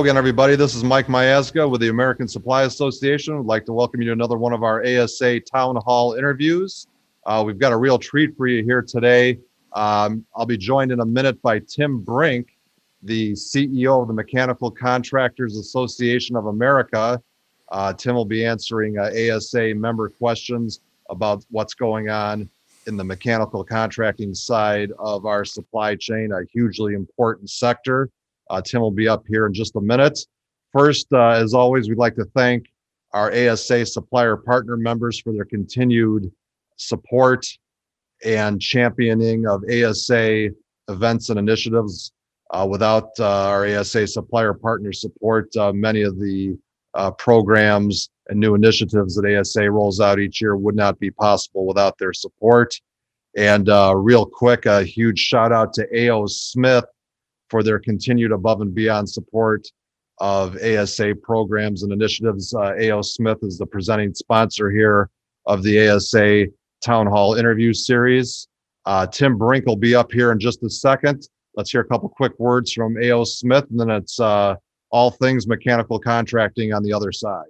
again, everybody. This is Mike Miazga with the American Supply Association. We'd like to welcome you to another one of our ASA Town Hall interviews. We've got a real treat for you here today. I'll be joined in a minute by Tim Brink, the CEO of the Mechanical Contractors Association of America. Tim will be answering ASA member questions about what's going on in the mechanical contracting side of our supply chain, a hugely important sector. Tim will be up here in just a minute. First, as always, we'd like to thank our ASA supplier partner members for their continued support and championing of ASA events and initiatives. Without our ASA supplier partner support, many of the programs and new initiatives that ASA rolls out each year would not be possible without their support. And real quick, a huge shout out to A.O. Smith for their continued above and beyond support of ASA programs and initiatives. A.O. Smith is the presenting sponsor here of the ASA Town Hall interview series. Tim Brink will be up here in just a second. Let's hear a couple quick words from A.O. Smith, and then it's all things mechanical contracting on the other side.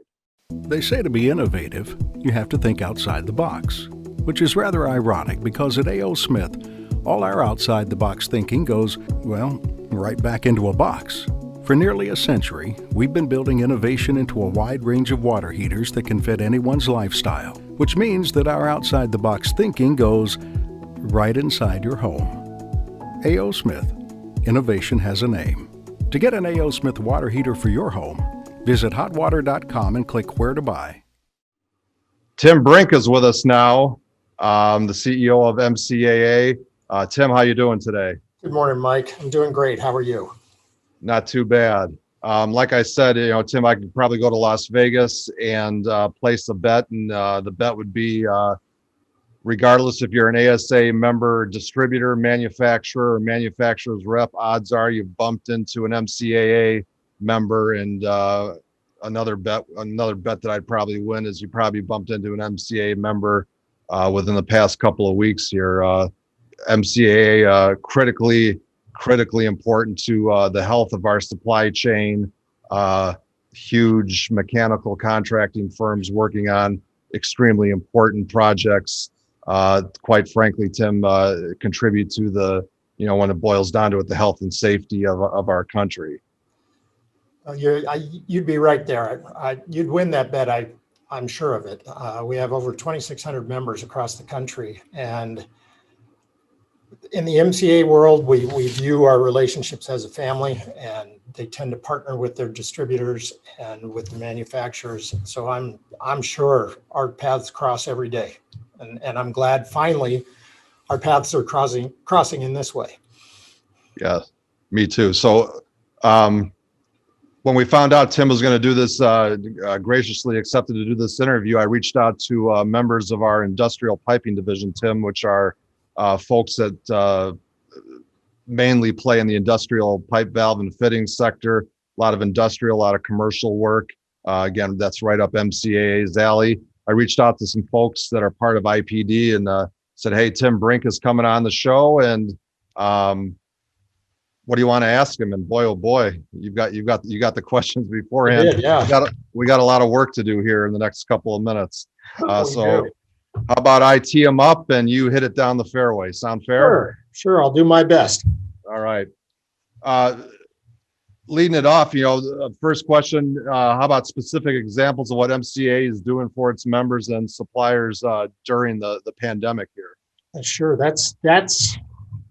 They say to be innovative, you have to think outside the box, which is rather ironic because at A.O. Smith, all our outside the box thinking goes, well, right back into a box. For nearly a century, we've been building innovation into a wide range of water heaters that can fit anyone's lifestyle, which means that our outside the box thinking goes right inside your home. A.O. Smith, innovation has a name. To get an A.O. Smith water heater for your home, visit hotwater.com and click where to buy. Tim Brink is with us now, the CEO of MCAA. Tim, how you doing today? Good morning, Mike. I'm doing great. How are you? Not too bad. Like I said, Tim, I could probably go to Las Vegas and place a bet, and the bet would be, regardless if you're an ASA member, distributor, manufacturer, or manufacturer's rep, odds are you've bumped into an MCAA member. And another bet that I'd probably win is you probably bumped into an MCAA member within the past couple of weeks here. MCAA critically important to the health of our supply chain. Huge mechanical contracting firms working on extremely important projects. Quite frankly, Tim, contribute to the, when it boils down to it, the health and safety of our country. You'd be right there. You'd win that bet. I'm sure of it. We have over 2,600 members across the country, and in the MCA world, we view our relationships as a family, and they tend to partner with their distributors and with the manufacturers. So I'm sure our paths cross every day, and I'm glad finally our paths are crossing in this way. Yeah, me too. So when we found out Tim was going to do this, graciously accepted to do this interview, I reached out to members of our industrial piping division, Tim, which are folks that mainly play in the industrial pipe, valve, and fitting sector. A lot of industrial, a lot of commercial work. Again, that's right up MCAA's alley. I reached out to some folks that are part of IPD and said, "Hey, Tim Brink is coming on the show, and what do you want to ask him?" And boy, oh boy, you got the questions beforehand. Did, yeah. We got a lot of work to do here in the next couple of minutes. So. Do. How about I tee them up and you hit it down the fairway? Sound fair? Sure. I'll do my best. All right. Leading it off, first question, how about specific examples of what MCA is doing for its members and suppliers during the pandemic here? Sure. That's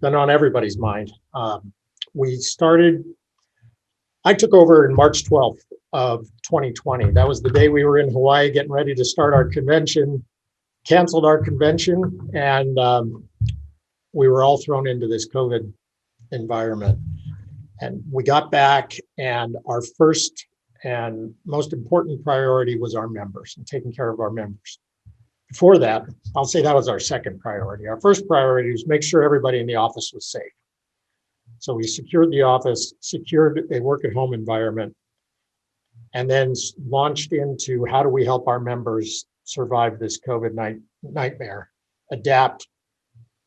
been on everybody's mind. I took over in March 12th of 2020. That was the day we were in Hawaii getting ready to start our convention. Canceled our convention, and we were all thrown into this COVID environment. And we got back, and our first and most important priority was our members and taking care of our members. Before that, I'll say that was our second priority. Our first priority was make sure everybody in the office was safe. So we secured the office, secured a work-at-home environment, and then launched into how do we help our members survive this COVID nightmare, adapt,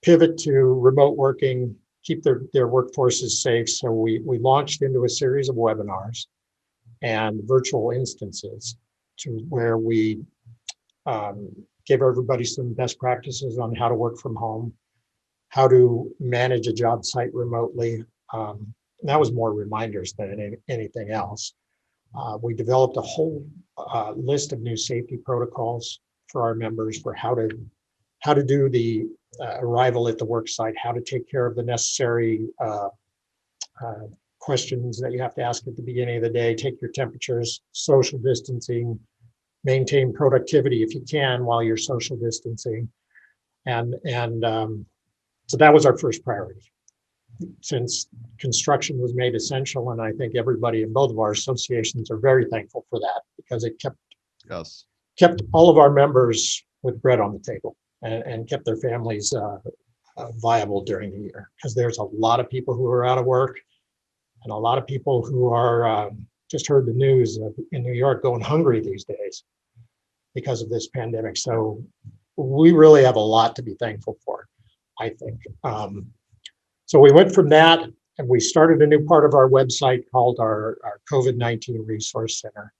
pivot to remote working, keep their workforces safe. So we launched into a series of webinars and virtual instances to where we gave everybody some best practices on how to work from home, how to manage a job site remotely. That was more reminders than anything else. We developed a whole list of new safety protocols for our members for how to do the arrival at the work site, how to take care of the necessary questions that you have to ask at the beginning of the day, take your temperatures, social distancing, maintain productivity if you can while you're social distancing. And so that was our first priority. Since construction was made essential, and I think everybody in both of our associations are very thankful for that, because it kept all of our members with bread on the table and kept their families viable during the year, because there's a lot of people who are out of work and a lot of people who are just heard the news in New York going hungry these days because of this pandemic. So we really have a lot to be thankful for, I think. So we went from that and we started a new part of our website called our COVID-19 Resource Center.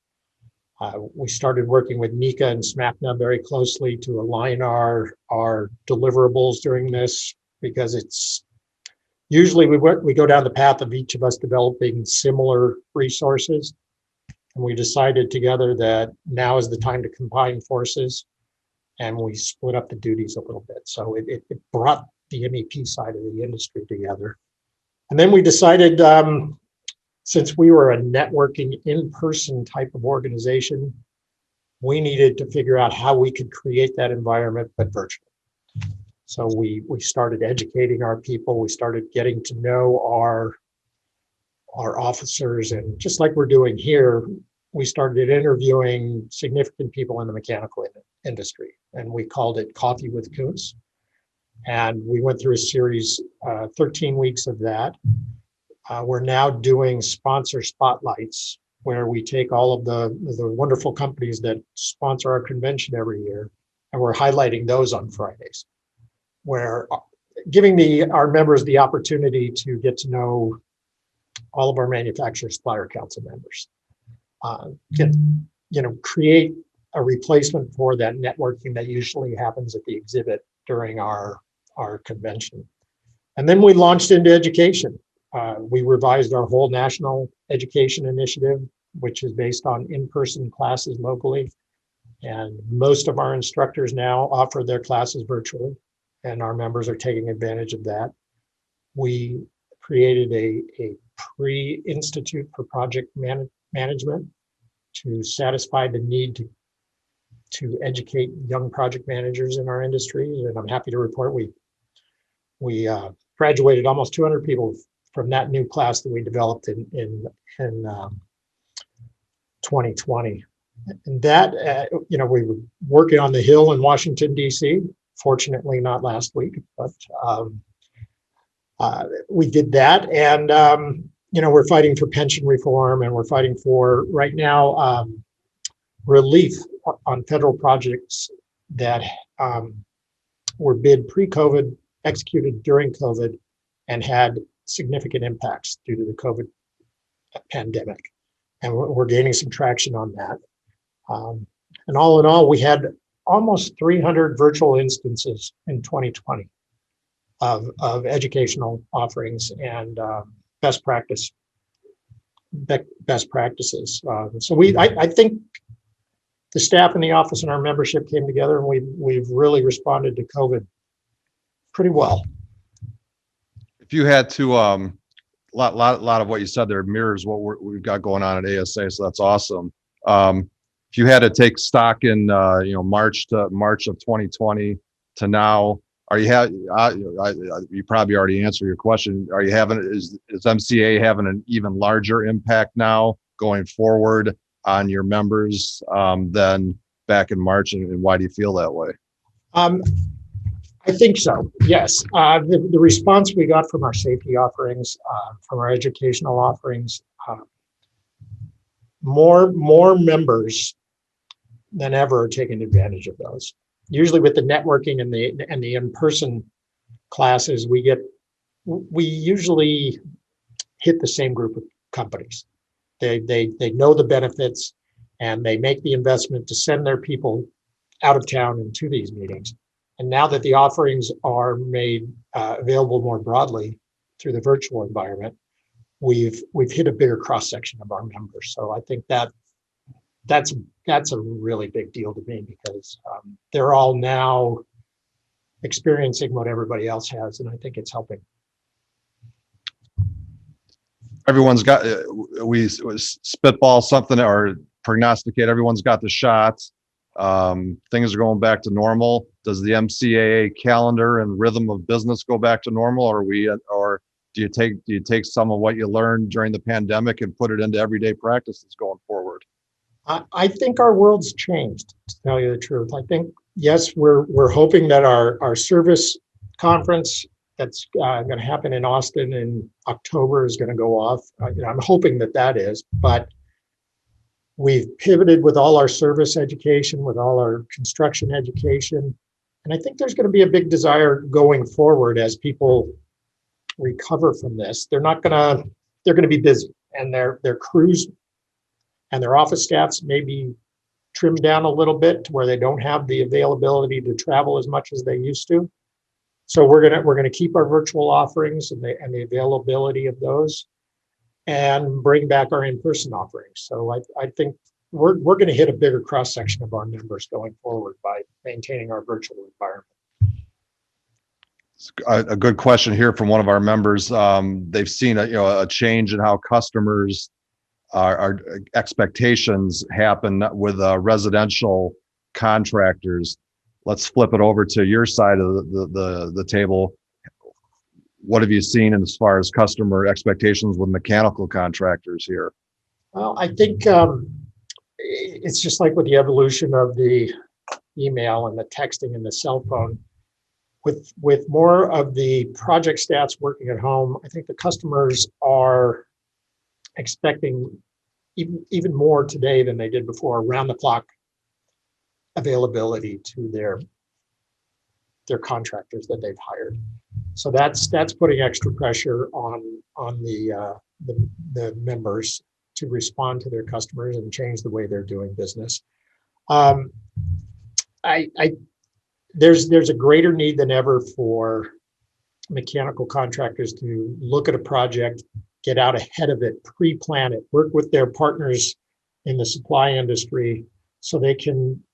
We started working with NECA and SMACNA very closely to align our deliverables during this, because it's usually we go down the path of each of us developing similar resources. And we decided together that now is the time to combine forces, and we split up the duties a little bit. So it brought the MEP side of the industry together. And then we decided, since we were a networking in-person type of organization, we needed to figure out how we could create that environment, but virtually. So we started educating our people. We started getting to know our officers, and just like we're doing here, we started interviewing significant people in the mechanical industry, and we called it Coffee with Kuntz. And we went through a series, 13 weeks of that. We're now doing sponsor spotlights, where we take all of the wonderful companies that sponsor our convention every year, and we're highlighting those on Fridays, where giving our members the opportunity to get to know all of our manufacturer supplier council members, create a replacement for that networking that usually happens at the exhibit during our convention. And then we launched into education. We revised our whole national education initiative, which is based on in-person classes locally. And most of our instructors now offer their classes virtually, and our members are taking advantage of that. We created a pre-institute for project management to satisfy the need to educate young project managers in our industry. And I'm happy to report we graduated almost 200 people from that new class that we developed in 2020. And that, we were working on the Hill in Washington, D.C., fortunately not last week, but we did that. And, we're fighting for pension reform, and we're fighting for, right now, relief on federal projects that were bid pre-COVID, executed during COVID, and had significant impacts due to the COVID pandemic. And we're gaining some traction on that. And all in all, we had almost 300 virtual instances in 2020 of educational offerings and best practices. So I think the staff in the office and our membership came together, and we've really responded to COVID pretty well. If you had to, lot of what you said there mirrors what we've got going on at ASA, so that's awesome. If you had to take stock in, March of 2020 to now, you probably already answered your question. Is MCAA having an even larger impact now going forward on your members than back in March, and why do you feel that way? I think so, yes. The response we got from our safety offerings, from our educational offerings, more members than ever are taking advantage of those. Usually with the networking and the in-person classes, we usually hit the same group of companies. They know the benefits, and they make the investment to send their people out of town and to these meetings. And now that the offerings are made available more broadly through the virtual environment, we've hit a bigger cross section of our members. So I think that's a really big deal to me, because they're all now experiencing what everybody else has, and I think it's helping. Everyone's got, we spitball something or prognosticate, everyone's got the shots. Things are going back to normal. Does the MCAA calendar and rhythm of business go back to normal? Or do you take some of what you learned during the pandemic and put it into everyday practices going forward? I think our world's changed, to tell you the truth. I think, yes, we're hoping that our service conference that's going to happen in Austin in October is going to go off. I'm hoping that is, but we've pivoted with all our service education, with all our construction education. And I think there's going to be a big desire going forward as people recover from this. They're going to be busy, and their crews and their office staffs may be trimmed down a little bit to where they don't have the availability to travel as much as they used to. So we're gonna keep our virtual offerings and the availability of those, and bring back our in-person offerings. So I think we're going to hit a bigger cross section of our members going forward by maintaining our virtual environment. A good question here from one of our members. They've seen a change in how customers our expectations happen with residential contractors. Let's flip it over to your side of the table. What have you seen as far as customer expectations with mechanical contractors here? Well, I think it's just like with the evolution of the email and the texting and the cell phone. With more of the project stats working at home, I think the customers are expecting even more today than they did before, around the clock availability to their contractors that they've hired. So that's putting extra pressure on the members to respond to their customers and change the way they're doing business. There's a greater need than ever for mechanical contractors to look at a project, get out ahead of it, pre-plan it, work with their partners in the supply industry so they can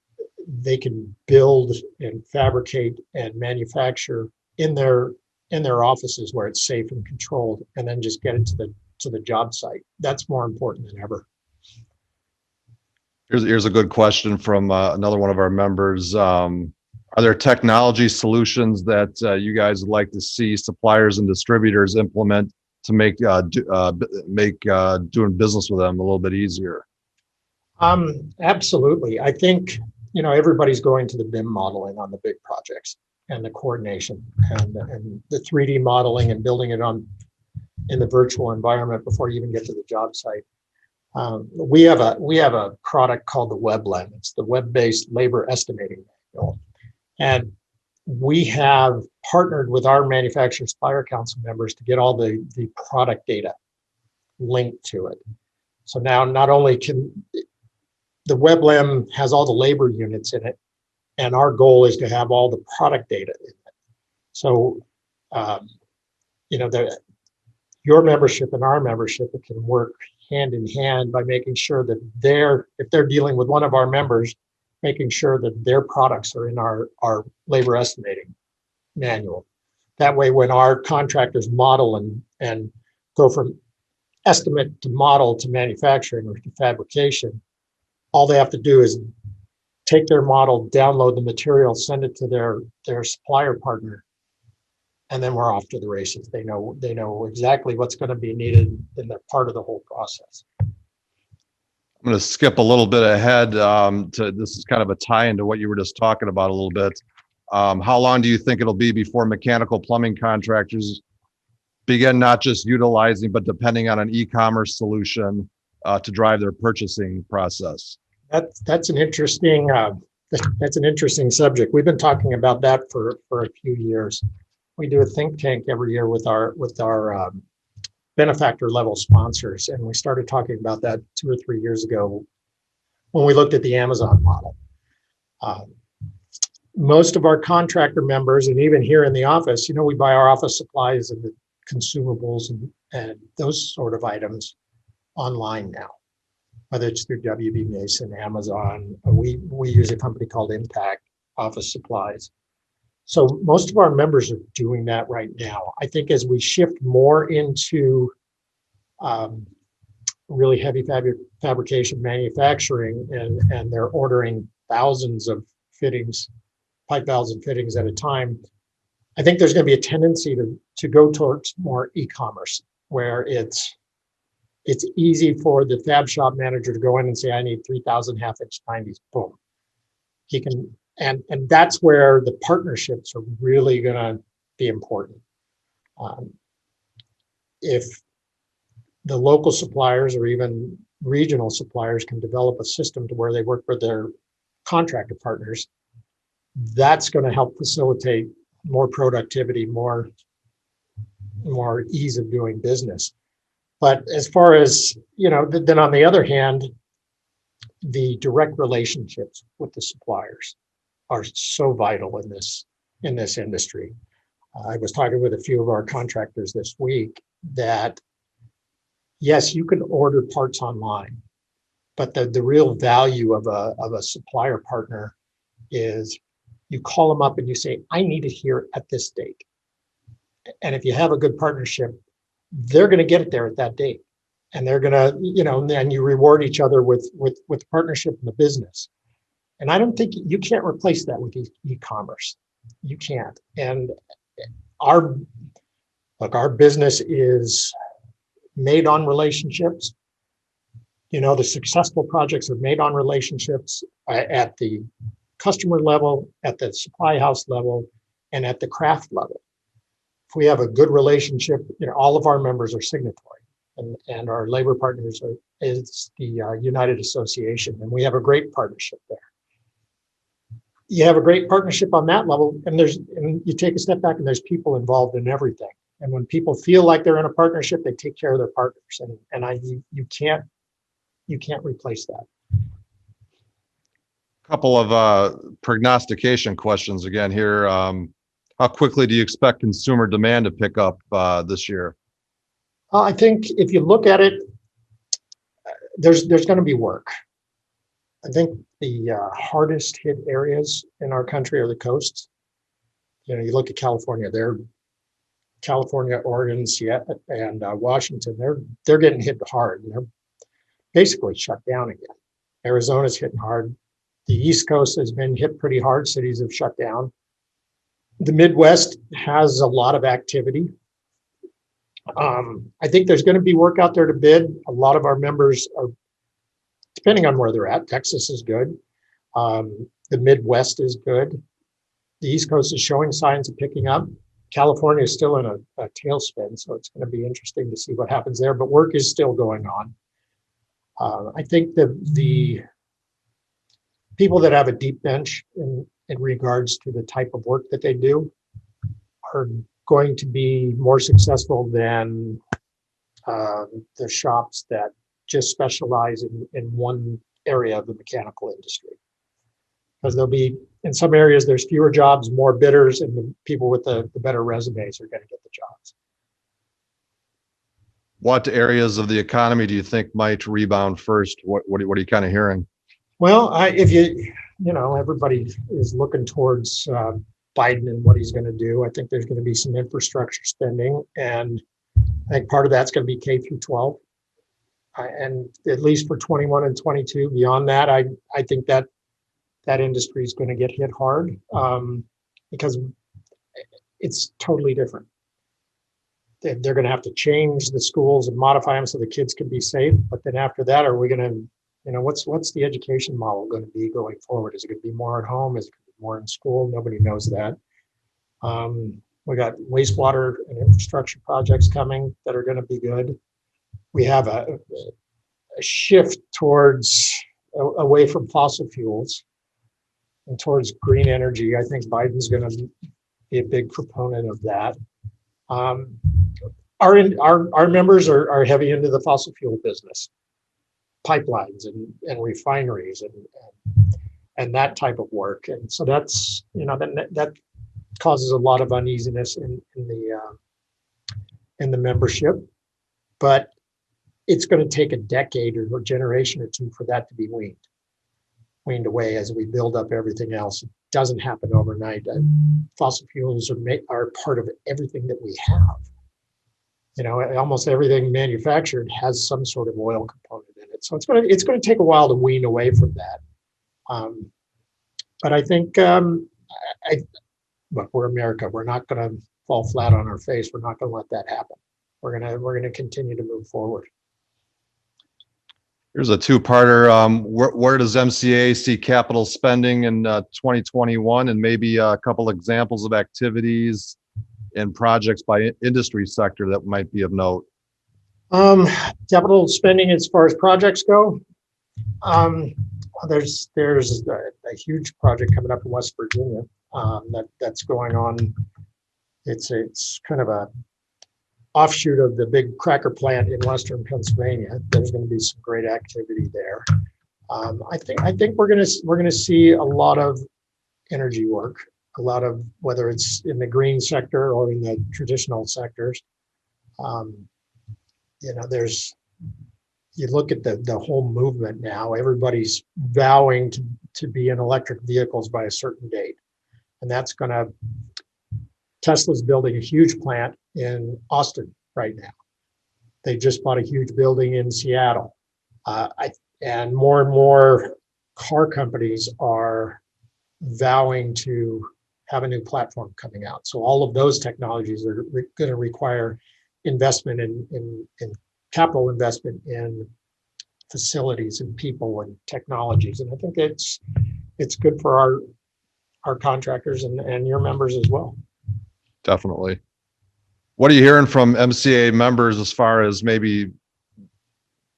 build and fabricate and manufacture in their offices where it's safe and controlled, and then just get it to the job site. That's more important than ever. Here's a good question from another one of our members. Are there technology solutions that you guys would like to see suppliers and distributors implement to make doing business with them a little bit easier? Absolutely. I think everybody's going to the BIM modeling on the big projects, and the coordination and the 3D modeling and building it in the virtual environment before you even get to the job site. We have a product called the WebLem. It's the web-based labor estimating manual. And we have partnered with our Manufacturer Supplier Council members to get all the product data linked to it. So now not only can the WebLem has all the labor units in it, and our goal is to have all the product data in it. So, your membership and our membership can work hand in hand by making sure that if they're dealing with one of our members, making sure that their products are in our labor estimating manual. That way, when our contractors model and go from estimate to model to manufacturing or to fabrication, all they have to do is take their model, download the material, send it to their supplier partner, and then we're off to the races. They know exactly what's going to be needed, and they're part of the whole process. I'm going to skip a little bit ahead this is kind of a tie into what you were just talking about a little bit. How long do you think it'll be before mechanical plumbing contractors begin not just utilizing, but depending on an e-commerce solution to drive their purchasing process? That's an interesting subject. We've been talking about that for a few years. We do a think tank every year with our benefactor level sponsors. And we started talking about that 2 or 3 years ago when we looked at the Amazon model. Most of our contractor members, and even here in the office, we buy our office supplies and the consumables and those sort of items online now, whether it's through WB Mason, Amazon. We use a company called Impact Office Supplies. So most of our members are doing that right now. I think as we shift more into really heavy fabrication manufacturing, and they're ordering thousands of fittings, pipe valves and fittings at a time, I think there's going to be a tendency to go towards more e-commerce, where it's easy for the fab shop manager to go in and say, I need 3,000 half-inch 90s, boom. He can, and that's where the partnerships are really going to be important. If the local suppliers or even regional suppliers can develop a system to where they work with their contractor partners, that's going to help facilitate more productivity, more ease of doing business. But as far as, then on the other hand, the direct relationships with the suppliers are so vital in this industry. I was talking with a few of our contractors this week that, yes, you can order parts online, but the real value of a supplier partner is you call them up and you say, I need it here at this date. And if you have a good partnership, they're going to get it there at that date. And they're going to, and you reward each other with partnership in the business. And I don't think you can't replace that with e-commerce. You can't. And our business is made on relationships. The successful projects are made on relationships at the customer level, at the supply house level, and at the craft level. If we have a good relationship, all of our members are signatory, and our labor partners is the United Association, and we have a great partnership there. You have a great partnership on that level, and you take a step back, and there's people involved in everything. And when people feel like they're in a partnership, they take care of their partners, and you can't replace that. Couple of prognostication questions again here. How quickly do you expect consumer demand to pick up this year? I think if you look at it, there's going to be work. I think the hardest hit areas in our country are the coasts. You look at California, Oregon, Seattle, and Washington, they're getting hit hard, and they're basically shut down again. Arizona's hitting hard. The East Coast has been hit pretty hard. Cities have shut down. The Midwest has a lot of activity. I think there's going to be work out there to bid. A lot of our members are, depending on where they're at, Texas is good. The Midwest is good. The East Coast is showing signs of picking up. California is still in a tailspin, so it's going to be interesting to see what happens there, but work is still going on. I think the people that have a deep bench in regards to the type of work that they do are going to be more successful than the shops that just specialize in one area of the mechanical industry. Because there'll be, in some areas, there's fewer jobs, more bidders, and the people with the better resumes are going to get the jobs. What areas of the economy do you think might rebound first? What are you kind of hearing? Well, everybody is looking towards Biden and what he's going to do. I think there's going to be some infrastructure spending, and I think part of that's going to be K through 12. And at least for 21 and 22, beyond that, I think that industry is going to get hit hard because it's totally different. They're going to have to change the schools and modify them so the kids can be safe. But then after that, are we going to, what's the education model going to be going forward? Is it going to be more at home? Is it going to be more in school? Nobody knows that. We got wastewater and infrastructure projects coming that are going to be good. We have a shift away from fossil fuels and towards green energy. I think Biden's going to be a big proponent of that. our members are heavy into the fossil fuel business, pipelines and refineries and that type of work. And so that's, that causes a lot of uneasiness in the membership, but it's going to take a decade or a generation or two for that to be weaned away as we build up everything else. It doesn't happen overnight. Fossil fuels are part of everything that we have. Almost everything manufactured has some sort of oil component in it. So it's going to take a while to wean away from that. But I think, look, we're America. We're not going to fall flat on our face. We're not going to let that happen. We're going to continue to move forward. Here's a two-parter. Where does MCAA see capital spending in 2021, and maybe a couple examples of activities and projects by industry sector that might be of note? Capital spending as far as projects go, there's a huge project coming up in West Virginia that's going on. It's kind of a offshoot of the big cracker plant in Western Pennsylvania. There's going to be some great activity there. I think we're going to see a lot of energy work, a lot of, whether it's in the green sector or in the traditional sectors. You look at the whole movement now, everybody's vowing to be in electric vehicles by a certain date. And Tesla's building a huge plant in Austin right now. They just bought a huge building in Seattle. And more car companies are vowing to have a new platform coming out. So all of those technologies are going to require investment in capital investment in facilities and people and technologies. And I think it's good for our contractors and your members as well. Definitely. What are you hearing from MCAA members as far as maybe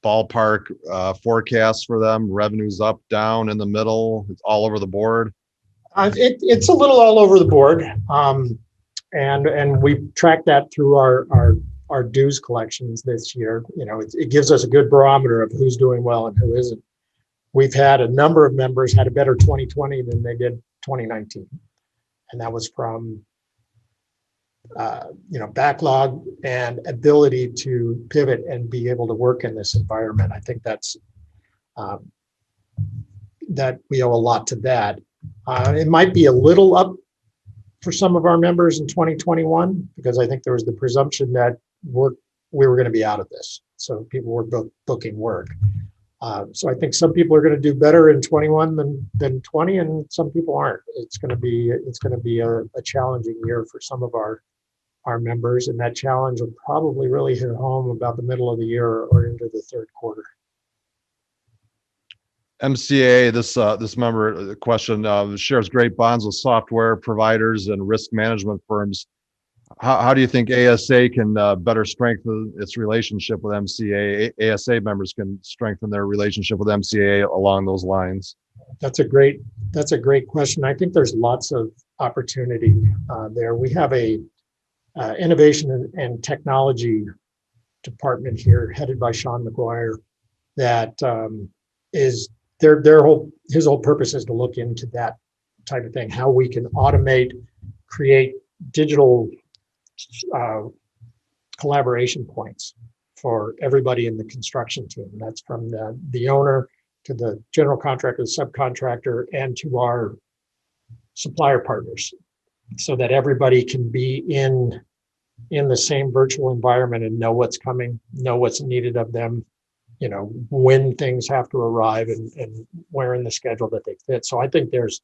ballpark forecasts for them? Revenues up, down, in the middle? It's all over the board? It's a little all over the board. And we track that through our dues collections this year. It gives us a good barometer of who's doing well and who isn't. We've had a number of members had a better 2020 than they did 2019. And that was from backlog and ability to pivot and be able to work in this environment. I think that's that we owe a lot to that. It might be a little up for some of our members in 2021 because I think there was the presumption that we were going to be out of this, so people were booking work. So I think some people are going to do better in 21 than 20, and some people aren't. It's going to be a challenging year for some of our members, and that challenge will probably really hit home about the middle of the year or into the third quarter. MCAA, this member question shares great bonds with software providers and risk management firms. How do you think ASA can better strengthen its relationship with MCAA? ASA members can strengthen their relationship with MCAA along those lines. That's a great question. I think there's lots of opportunity there. We have a innovation and technology department here headed by Sean McGuire that is his whole purpose is to look into that type of thing, how we can automate, create digital collaboration points for everybody in the construction team. That's from the owner to the general contractor, the subcontractor, and to our supplier partners, so that everybody can be in the same virtual environment and know what's coming, know what's needed of them, when things have to arrive and where in the schedule that they fit. So I think there's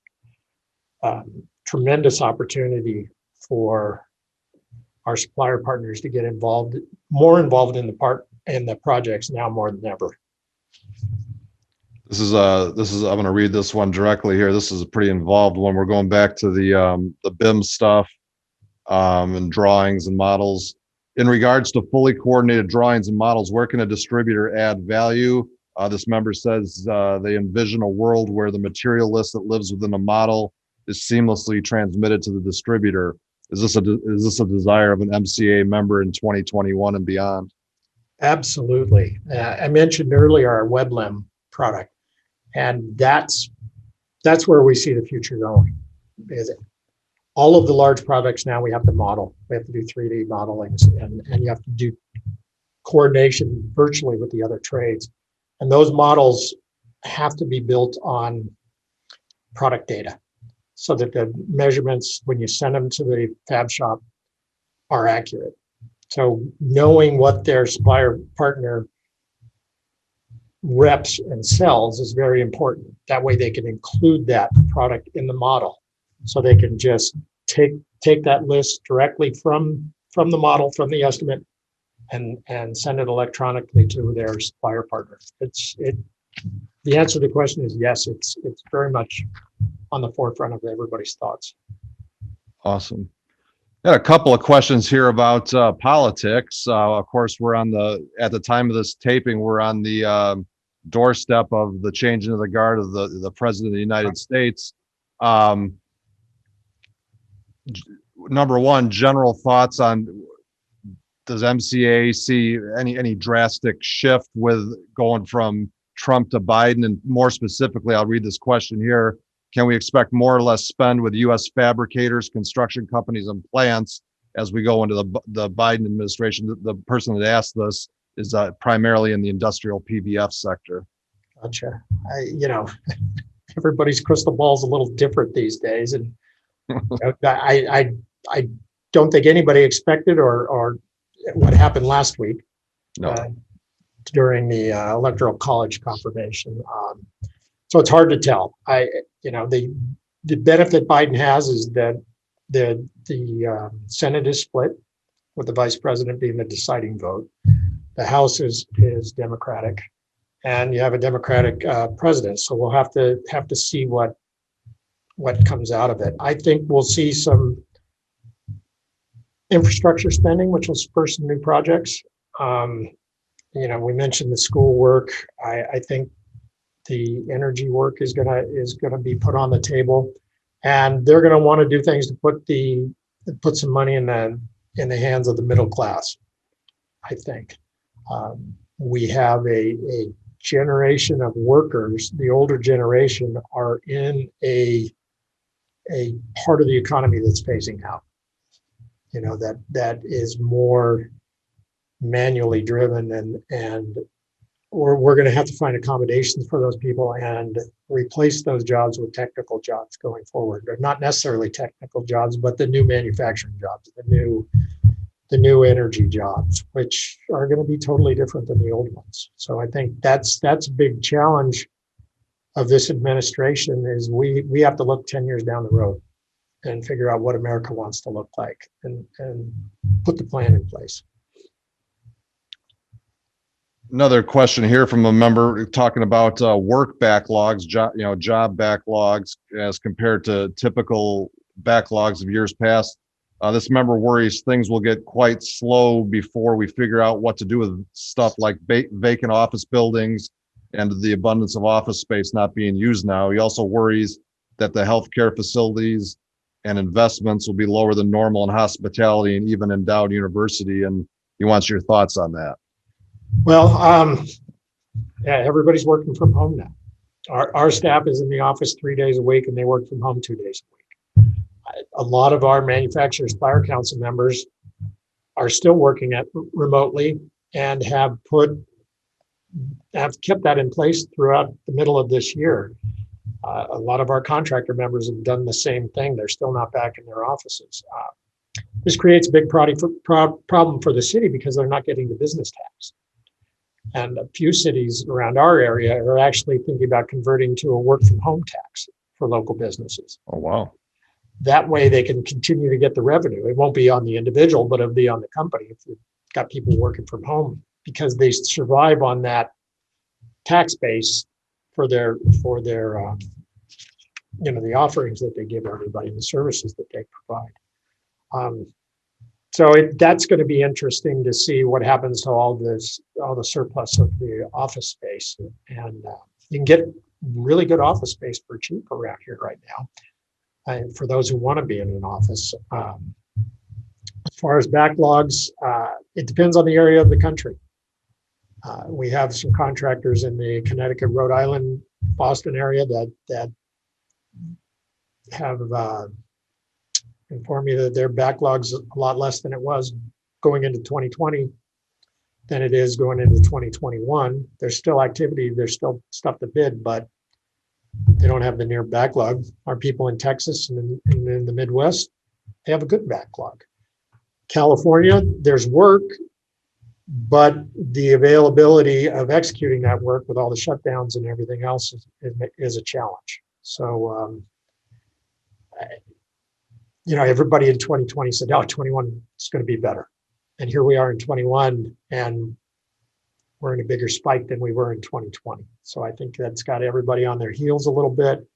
tremendous opportunity for our supplier partners to get more involved in the projects now more than ever. This is I'm going to read this one directly here. This is a pretty involved one. We're going back to the BIM stuff and drawings and models. In regards to fully coordinated drawings and models, where can a distributor add value? This member says they envision a world where the material list that lives within a model is seamlessly transmitted to the distributor. Is this a desire of an MCA member in 2021 and beyond? Absolutely. I mentioned earlier our WebLem product, and that's where we see the future going. Because all of the large projects now we have to model. We have to do 3D modeling, and you have to do coordination virtually with the other trades. And those models have to be built on product data so that the measurements, when you send them to the fab shop, are accurate. So knowing what their supplier partner reps and sells is very important. That way they can include that product in the model. So they can just take that list directly from the model, from the estimate, and send it electronically to their supplier partner. The answer to the question is yes, it's very much on the forefront of everybody's thoughts. Awesome. Got a couple of questions here about politics. Of course, at the time of this taping, we're on the doorstep of the changing of the guard of the President of the United States. Number one, general thoughts on, does MCA see any drastic shift with going from Trump to Biden? And more specifically, I'll read this question here. Can we expect more or less spend with U.S. fabricators, construction companies, and plants as we go into the Biden administration? The person that asked this is primarily in the industrial PVF sector. Gotcha. Everybody's crystal ball is a little different these days, and I don't think anybody expected or what happened last week. No. During the electoral college confirmation. So it's hard to tell. The benefit Biden has is that the Senate is split, with the vice president being the deciding vote. The House is Democratic, and you have a Democratic president. So we'll have to see what comes out of it. I think we'll see some infrastructure spending, which will spur some new projects. We mentioned the school work. I think the energy work is gonna be put on the table, and they're gonna want to do things to put some money in the hands of the middle class. I think we have a generation of workers. The older generation are in a part of the economy that's phasing out. That is more manually driven, and we're going to have to find accommodations for those people and replace those jobs with technical jobs going forward. Or not necessarily technical jobs, but the new manufacturing jobs, the new energy jobs, which are going to be totally different than the old ones. So I think that's a big challenge of this administration, is we have to look 10 years down the road and figure out what America wants to look like and put the plan in place. Another question here from a member talking about work backlogs, job backlogs as compared to typical backlogs of years past. This member worries things will get quite slow before we figure out what to do with stuff like vacant office buildings and the abundance of office space not being used now. He also worries that the healthcare facilities and investments will be lower than normal in hospitality and even endowed university. And he wants your thoughts on that. Well, everybody's working from home now. Our staff is in the office 3 days a week, and they work from home 2 days a week. A lot of our manufacturers buyer council members are still working remotely and have kept that in place throughout the middle of this year. A lot of our contractor members have done the same thing. They're still not back in their offices. This creates a big problem for the city because they're not getting the business tax. And a few cities around our area are actually thinking about converting to a work from home tax for local businesses. Oh, wow. That way they can continue to get the revenue. It won't be on the individual, but it'll be on the company if you've got people working from home, because they survive on that tax base for their the offerings that they give everybody, the services that they provide. So that's going to be interesting to see what happens to all the surplus of the office space. And you can get really good office space for cheap around here right now. And for those who want to be in an office, far as backlogs, it depends on the area of the country. We have some contractors in the Connecticut, Rhode Island, Boston area that have informed me that their backlog's a lot less than it was going into 2020 than it is going into 2021. There's still activity, there's still stuff to bid, but they don't have the near backlog. Our people in Texas and in the Midwest, they have a good backlog. California, there's work, but the availability of executing that work with all the shutdowns and everything else is a challenge. So, everybody in 2020 said, oh, 21 is going to be better. And here we are in 21, and we're in a bigger spike than we were in 2020. So I think that's got everybody on their heels a little bit.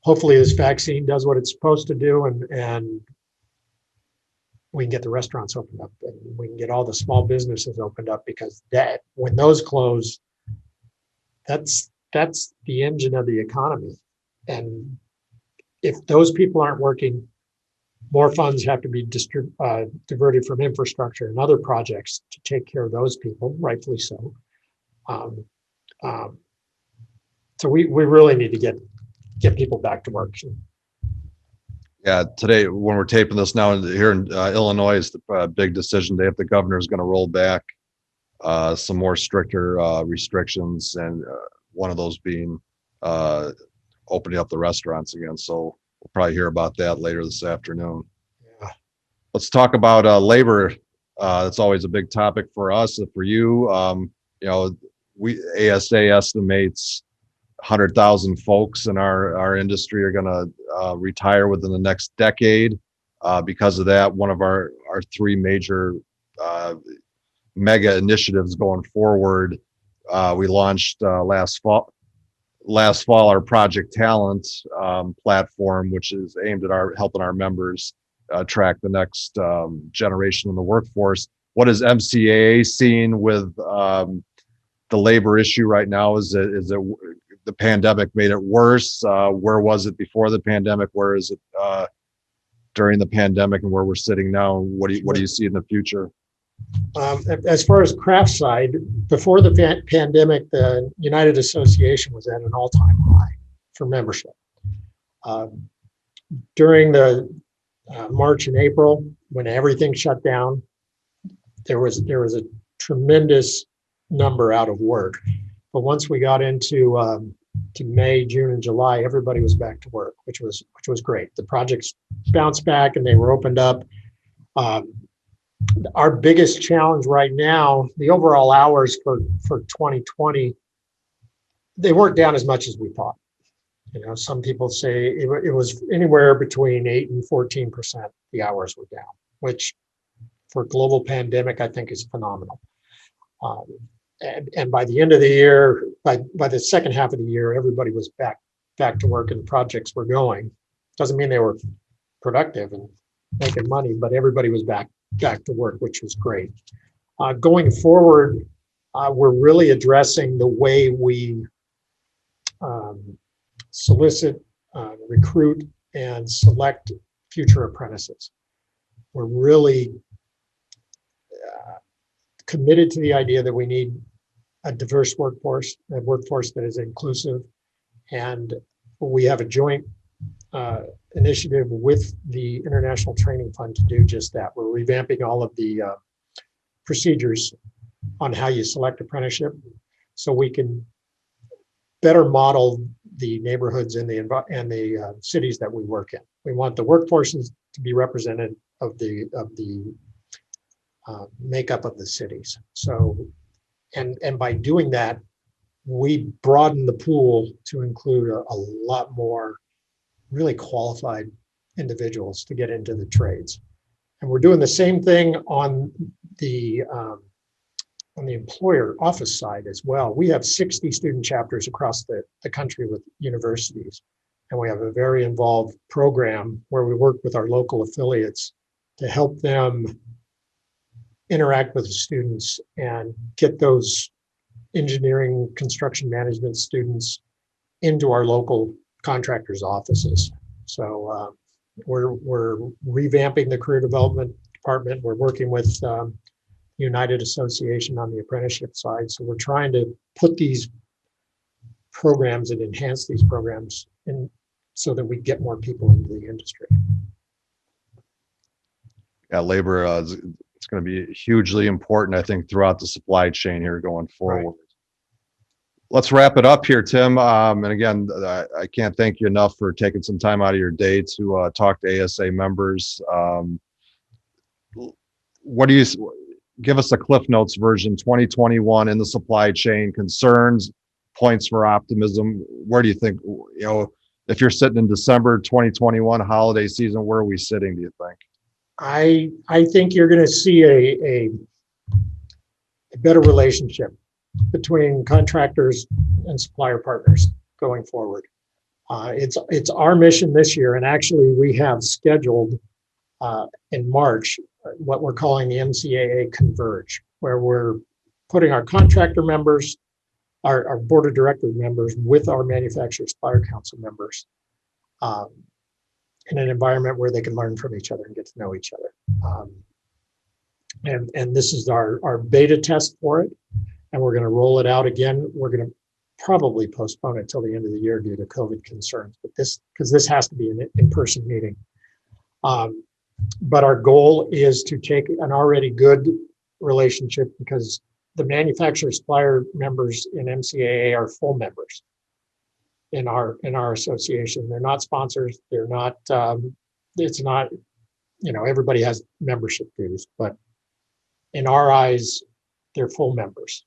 Hopefully this vaccine does what it's supposed to do, and we can get the restaurants opened up, and we can get all the small businesses opened up, because that, when those close, that's the engine of the economy. And if those people aren't working, more funds have to be diverted from infrastructure and other projects to take care of those people, rightfully so. So we really need to get people back to work. Yeah, today, when we're taping this now here in Illinois, is the big decision day if the governor is going to roll back some more stricter restrictions, and one of those being opening up the restaurants again. So we'll probably hear about that later this afternoon. Yeah. Let's talk about labor. That's always a big topic for us and for you. ASA estimates 100,000 folks in our industry are going to retire within the next decade. Because of that, one of our three major mega initiatives going forward, we launched last fall our Project Talent platform, which is aimed at helping our members track the next generation in the workforce. What is MCAA seeing with the labor issue right now? Is it the pandemic made it worse? Where was it before the pandemic? Where is it during the pandemic, and where we're sitting now? What do you see in the future? As far as craft side, before the pandemic, the United Association was at an all-time high for membership. During the March and April, when everything shut down, there was a tremendous number out of work. But once we got into to May, June, and July, everybody was back to work, which was great. The projects bounced back and they were opened up. Our biggest challenge right now, the overall hours for 2020, they weren't down as much as we thought. Some people say it was anywhere between 8 and 14%. The hours were down, which for a global pandemic, I think is phenomenal. And by the end of the year, by the second half of the year, everybody was back to work and the projects were going. Doesn't mean they were productive and making money, but everybody was back to work, which was great. Going forward, we're really addressing the way we solicit, recruit, and select future apprentices. We're really committed to the idea that we need a diverse workforce, a workforce that is inclusive, and we have a joint initiative with the International Training Fund to do just that. We're revamping all of the procedures on how you select apprenticeship, so we can better model the neighborhoods and the cities that we work in. We want the workforces to be represented of the makeup of the cities. So, and by doing that, we broaden the pool to include a lot more really qualified individuals to get into the trades. And we're doing the same thing on the employer office side as well. We have 60 student chapters across the country with universities. And we have a very involved program where we work with our local affiliates to help them interact with the students and get those engineering, construction management students into our local contractors' offices. So we're revamping the career development department. We're working with United Association on the apprenticeship side. So we're trying to put these programs and enhance these programs in so that we get more people into the industry. Yeah, labor, it's going to be hugely important, I think, throughout the supply chain here going forward. Right. Let's wrap it up here, Tim. And again, I can't thank you enough for taking some time out of your day to talk to ASA members. What do you give us a Cliff Notes version 2021 in the supply chain, concerns, points for optimism? Where do you think, if you're sitting in December 2021 holiday season, where are we sitting, do you think? I think you're going to see a better relationship between contractors and supplier partners going forward. It's our mission this year, and actually we have scheduled in March what we're calling the MCAA Converge, where we're putting our contractor members, our board of director members with our manufacturer supplier council members in an environment where they can learn from each other and get to know each other. And this is our beta test for it. And we're going to roll it out again. We're going to probably postpone it till the end of the year due to COVID concerns, but because this has to be an in-person meeting. But our goal is to take an already good relationship, because the manufacturer supplier members in MCAA are full members in our association. They're not sponsors. They're not, it's not, everybody has membership dues, but in our eyes, they're full members.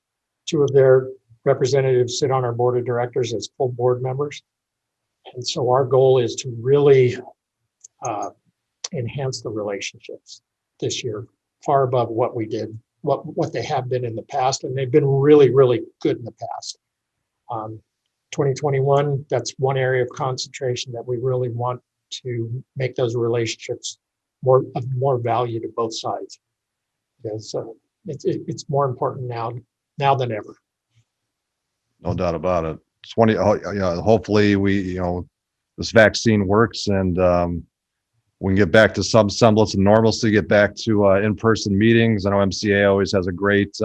Two of their representatives sit on our board of directors as full board members. And so our goal is to really enhance the relationships this year, far above what we did, what they have been in the past. And they've been really, really good in the past. 2021, that's one area of concentration that we really want to make those relationships of more value to both sides. Because it's more important now than ever. No doubt about it. Hopefully this vaccine works and we can get back to some semblance of normalcy, get back to in-person meetings. I know MCAA always has a great,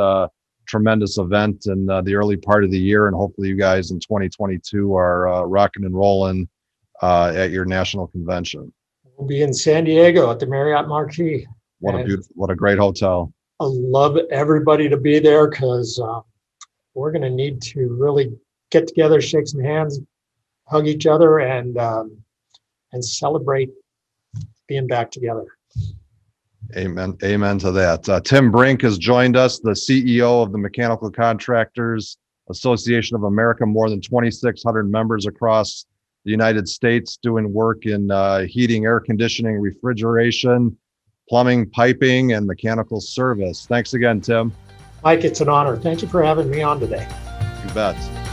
tremendous event in the early part of the year, and hopefully you guys in 2022 are rocking and rolling at your national convention. We'll be in San Diego at the Marriott Marquis. What a great hotel. I love everybody to be there, because we're going to need to really get together, shake some hands, hug each other, and celebrate being back together. Amen. Amen to that. Tim Brink has joined us, the CEO of the Mechanical Contractors Association of America, more than 2,600 members across the United States, doing work in heating, air conditioning, refrigeration, plumbing, piping, and mechanical service. Thanks again, Tim. Mike, it's an honor. Thank you for having me on today. You bet.